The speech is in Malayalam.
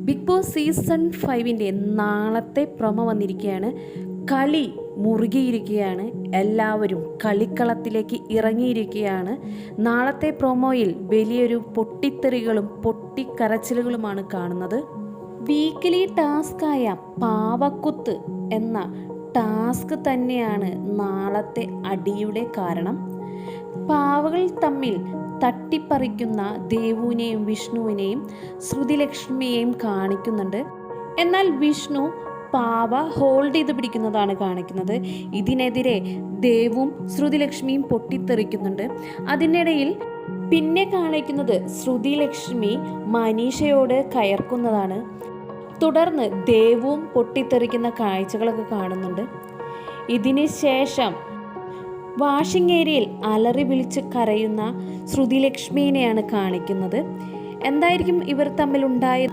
ബിഗ് ബോസ് സീസൺ 5 നാളത്തെ പ്രൊമോ വന്നിരിക്കുകയാണ്. കളി മുറുകിയിരിക്കുകയാണ്. എല്ലാവരും കളിക്കളത്തിലേക്ക് ഇറങ്ങിയിരിക്കുകയാണ്. നാളത്തെ പ്രൊമോയിൽ വലിയൊരു പൊട്ടിത്തെറികളും പൊട്ടിക്കരച്ചിലുകളുമാണ് കാണുന്നത്. വീക്കിലി ടാസ്കായ പാവക്കുത്ത് എന്ന ടാസ്ക് തന്നെയാണ് നാളത്തെ അടിയുടെ കാരണം. പാവകൾ തമ്മിൽ തട്ടിപ്പറിക്കുന്ന ദേവുവിനെയും വിഷ്ണുവിനെയും ശ്രുതിലക്ഷ്മിയെയും കാണിക്കുന്നുണ്ട്. എന്നാൽ വിഷ്ണു പാവ ഹോൾഡ് ചെയ്ത് പിടിക്കുന്നതാണ് കാണിക്കുന്നത്. ഇതിനെതിരെ ദേവും ശ്രുതിലക്ഷ്മിയും പൊട്ടിത്തെറിക്കുന്നുണ്ട്. അതിനിടയിൽ പിന്നെ കാണിക്കുന്നത് ശ്രുതിലക്ഷ്മി മനീഷയോട് കയർക്കുന്നതാണ്. തുടർന്ന് ദേവും പൊട്ടിത്തെറിക്കുന്ന കാഴ്ചകളൊക്കെ കാണുന്നുണ്ട്. ഇതിന് ശേഷം വാഷിംഗ് ഏരിയയിൽ അലറി വിളിച്ച് കരയുന്ന ശ്രുതിലക്ഷ്മിനെയാണ് കാണിക്കുന്നത്. എന്തായിരിക്കും ഇവർ തമ്മിലുണ്ടായ